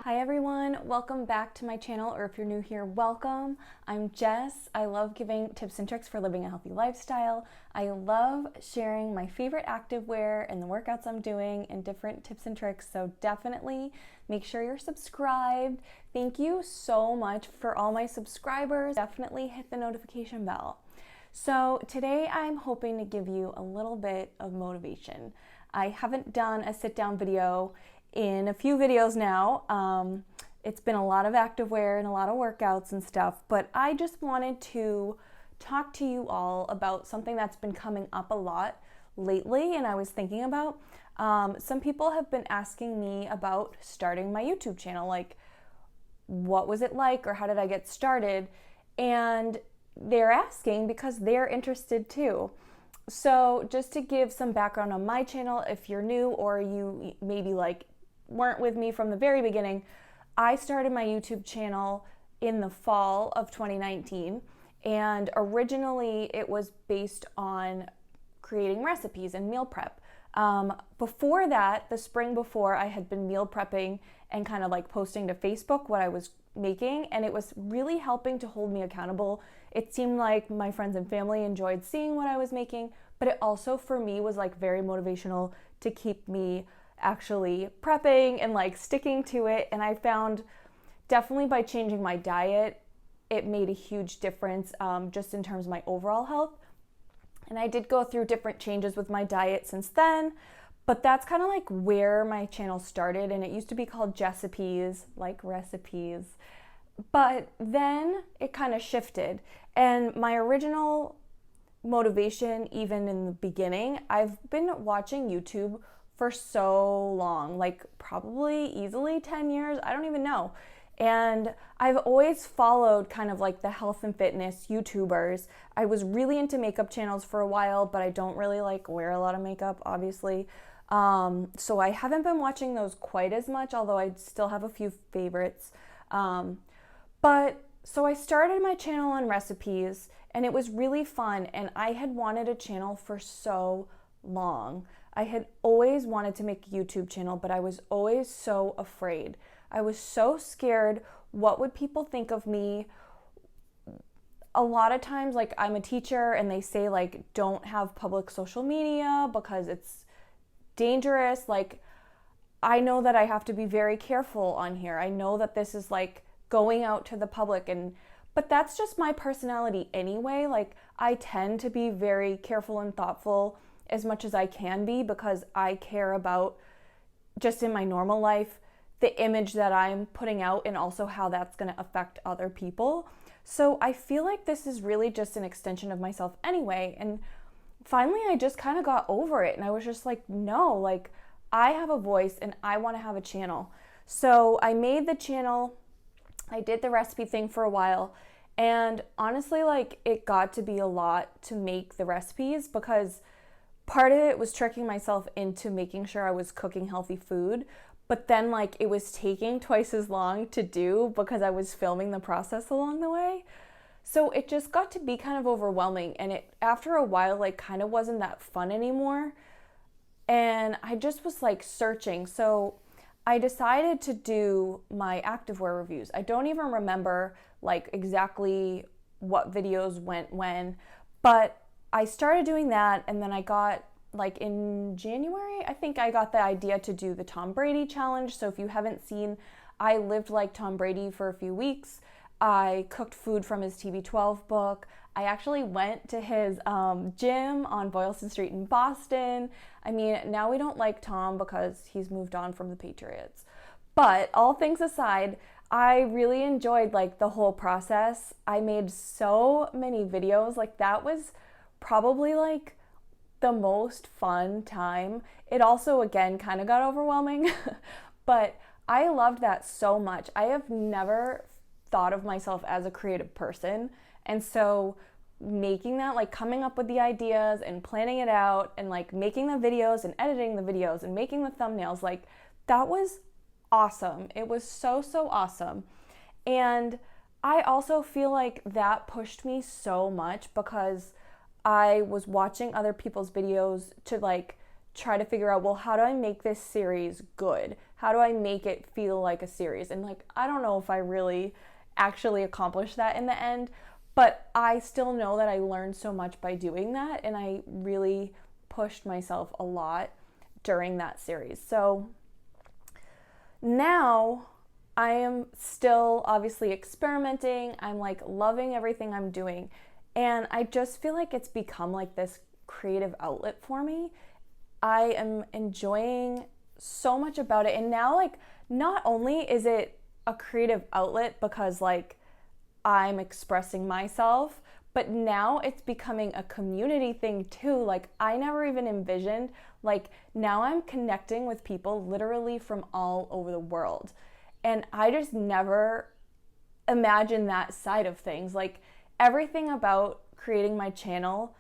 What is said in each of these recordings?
Hi everyone, welcome back to my channel, or if you're new here, welcome. I'm Jess. I love giving tips and tricks for living a healthy lifestyle. I love sharing my favorite activewear and the workouts I'm doing and different tips and tricks, so definitely make sure you're subscribed. Thank you so much for all my subscribers. Definitely hit the notification bell. So today I'm hoping to give you a little bit of motivation. I haven't done a sit-down video in a few videos now. It's been a lot of activewear and a lot of workouts and stuff, but I just wanted to talk to you all about something that's been coming up a lot lately and I was thinking about. Some people have been asking me about starting my YouTube channel, like what was it like or how did I get started? And they're asking because they're interested too. So just to give some background on my channel, if you're new or you maybe weren't with me from the very beginning, I started my YouTube channel in the fall of 2019, and originally it was based on creating recipes and meal prep. Before that, the spring before, I had been meal prepping and kind of like posting to Facebook what I was making, and it was really helping to hold me accountable. It seemed like my friends and family enjoyed seeing what I was making, but it also for me was like very motivational to keep me actually prepping and like sticking to it. And I found definitely by changing my diet, it made a huge difference just in terms of my overall health. And I did go through different changes with my diet since then, but that's kind of like where my channel started. And it used to be called Jessipes, like recipes. But then it kind of shifted. And my original motivation, even in the beginning, I've been watching YouTube for so long, like probably easily 10 years, I don't even know. And I've always followed kind of like the health and fitness YouTubers. I was really into makeup channels for a while, but I don't really like wear a lot of makeup, obviously. So I haven't been watching those quite as much, although I still have a few favorites. But so I started my channel on recipes and it was really fun, and I had wanted a channel for so long. I had always wanted to make a YouTube channel, but I was always so afraid. I was so scared. What would people think of me? A lot of times, like, I'm a teacher and they say like, don't have public social media because it's dangerous. Like, I know that I have to be very careful on here. I know that this is like going out to the public, but that's just my personality anyway. Like, I tend to be very careful and thoughtful as much as I can be because I care about, just in my normal life, the image that I'm putting out and also how that's going to affect other people. So I feel like this is really just an extension of myself anyway. And finally I just kind of got over it and I was just like, no, like I have a voice and I want to have a channel. So I made the channel. I did the recipe thing for a while, and honestly, like, it got to be a lot to make the recipes because part of it was tricking myself into making sure I was cooking healthy food, but then like it was taking twice as long to do because I was filming the process along the way. So it just got to be kind of overwhelming, and it after a while like kind of wasn't that fun anymore. And I just was like searching. So I decided to do my activewear reviews. I don't even remember like exactly what videos went when, but I started doing that, and then I got, like in January, I think I got the idea to do the Tom Brady challenge. So if you haven't seen, I lived like Tom Brady for a few weeks. I cooked food from his TB12 book. I actually went to his gym on Boylston Street in Boston. I mean, now we don't like Tom because he's moved on from the Patriots. But all things aside, I really enjoyed like the whole process. I made so many videos. Like, that was probably like the most fun time. It also, again, kind of got overwhelming, but I loved that so much. I have never thought of myself as a creative person. And so making that, like coming up with the ideas and planning it out and like making the videos and editing the videos and making the thumbnails, like that was awesome. It was so, so awesome. And I also feel like that pushed me so much because I was watching other people's videos to like try to figure out, well, how do I make this series good? how do I make it feel like a series? And like, I don't know if I really actually accomplished that in the end, but I still know that I learned so much by doing that, and I really pushed myself a lot during that series. So now I am still obviously experimenting. I'm like loving everything I'm doing. And I just feel like it's become like this creative outlet for me. I am enjoying so much about it. And now, like, not only is it a creative outlet because like I'm expressing myself, but now it's becoming a community thing too. Like, I never even envisioned, like, now I'm connecting with people literally from all over the world. And I just never imagined that side of things. Like, everything about creating my channel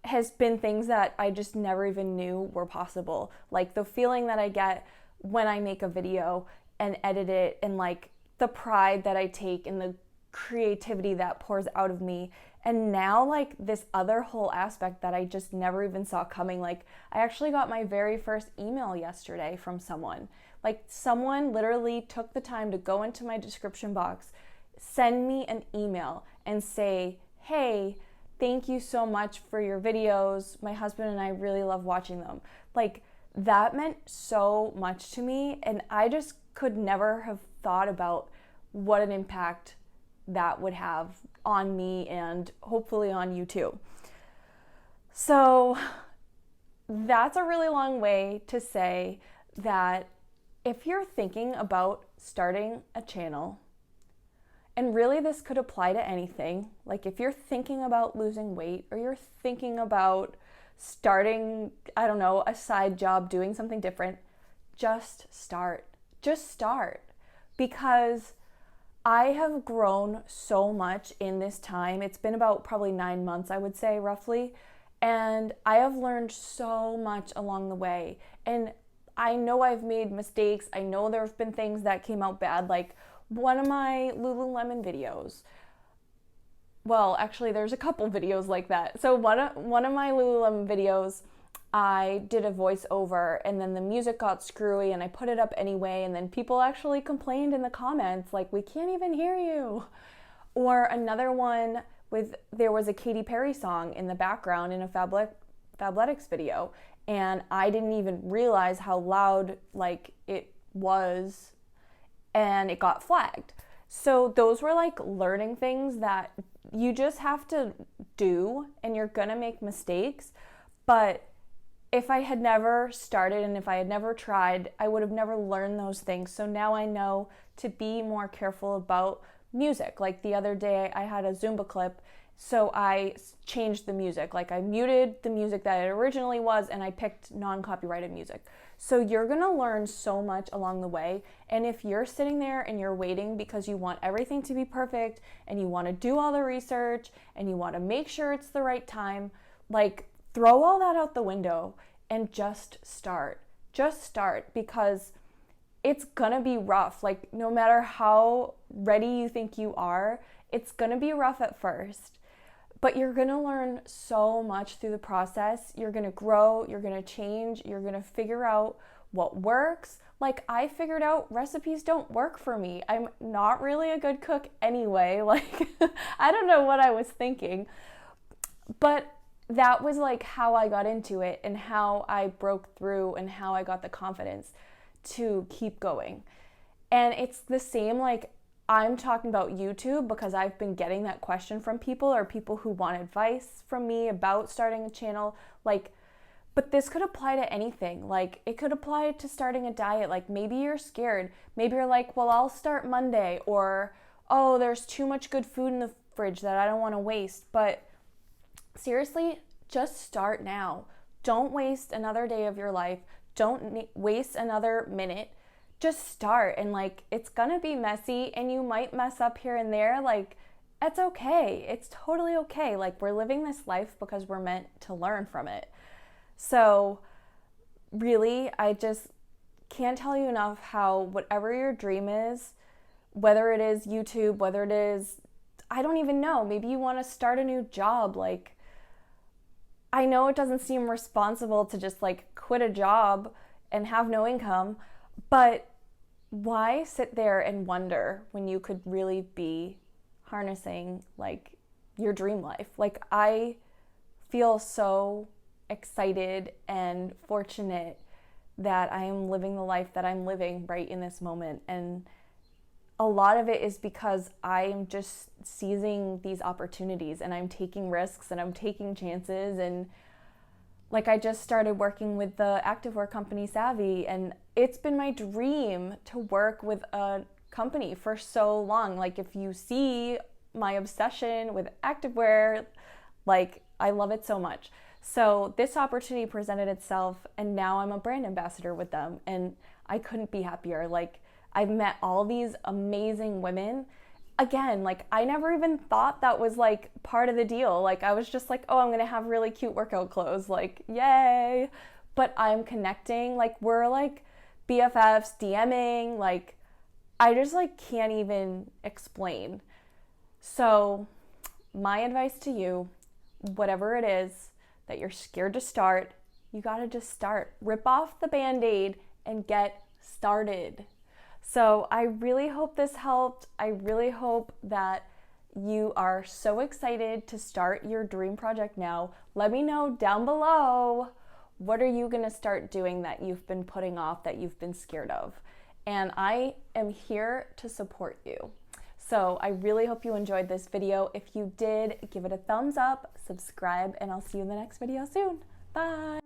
has been things that I just never even knew were possible. Like the feeling that I get when I make a video and edit it, and like the pride that I take in the creativity that pours out of me. And now like this other whole aspect that I just never even saw coming. Like, I actually got my very first email yesterday from someone. Like, someone literally took the time to go into my description box, send me an email and say, hey, thank you so much for your videos. My husband and I really love watching them. Like, that meant so much to me, and I just could never have thought about what an impact that would have on me and hopefully on you too. So that's a really long way to say that if you're thinking about starting a channel, and really this could apply to anything, like if you're thinking about losing weight, or you're thinking about starting, I don't know, a side job, doing something different, just start. Just start. Because I have grown so much in this time. It's been about probably 9 months, I would say, roughly. And I have learned so much along the way. And I know I've made mistakes. I know there have been things that came out bad, like one of my Lululemon videos. Well, actually, there's a couple videos like that. So one of my Lululemon videos, I did a voiceover and then the music got screwy and I put it up anyway, and then people actually complained in the comments like, we can't even hear you. Or another one with, there was a Katy Perry song in the background in a Fabletics video, and I didn't even realize how loud like it was, and it got flagged. So those were like learning things that you just have to do, and you're gonna make mistakes. But if I had never started and if I had never tried, I would have never learned those things. So now I know to be more careful about music. Like the other day I had a Zumba clip, so I changed the music. Like I muted the music that it originally was and I picked non-copyrighted music. So you're gonna learn so much along the way. And if you're sitting there and you're waiting because you want everything to be perfect and you wanna do all the research and you wanna make sure it's the right time, like, throw all that out the window and just start. Just start, because it's gonna be rough. Like, no matter how ready you think you are, it's gonna be rough at first. But you're gonna learn so much through the process. You're gonna grow, you're gonna change, you're gonna figure out what works. Like, I figured out recipes don't work for me. I'm not really a good cook anyway. Like, I don't know what I was thinking. But that was like how I got into it and how I broke through and how I got the confidence to keep going. And it's the same, like, I'm talking about YouTube because I've been getting that question from people, or people who want advice from me about starting a channel. Like, but this could apply to anything. Like, it could apply to starting a diet. Like, maybe you're scared. Maybe you're like, well, I'll start Monday, or, oh, there's too much good food in the fridge that I don't want to waste. But seriously, just start now. Don't waste another day of your life. Don't waste another minute. Just start. And like, it's gonna be messy and you might mess up here and there. Like, it's okay. It's totally okay. Like, we're living this life because we're meant to learn from it. So really, I just can't tell you enough how whatever your dream is, whether it is YouTube, whether it is, I don't even know, maybe you want to start a new job. Like, I know it doesn't seem responsible to just like quit a job and have no income, but why sit there and wonder when you could really be harnessing like your dream life? Like, I feel so excited and fortunate that I am living the life that I'm living right in this moment. And a lot of it is because I'm just seizing these opportunities and I'm taking risks and I'm taking chances. And like, I just started working with the activewear company Savvy, and it's been my dream to work with a company for so long. Like, if you see my obsession with activewear, like, I love it so much. So this opportunity presented itself, and now I'm a brand ambassador with them, and I couldn't be happier. Like, I've met all these amazing women. Again, like, I never even thought that was like part of the deal. Like, I was just like, oh, I'm gonna have really cute workout clothes, like, yay. But I'm connecting, like, we're like BFFs, DMing, like, I just like can't even explain. So my advice to you, whatever it is that you're scared to start, you gotta just start. Rip off the Band-Aid and get started. So I really hope this helped. I really hope that you are so excited to start your dream project now. Let me know down below, what are you gonna start doing that you've been putting off, that you've been scared of? And I am here to support you. So I really hope you enjoyed this video. If you did, give it a thumbs up, subscribe, and I'll see you in the next video soon. Bye.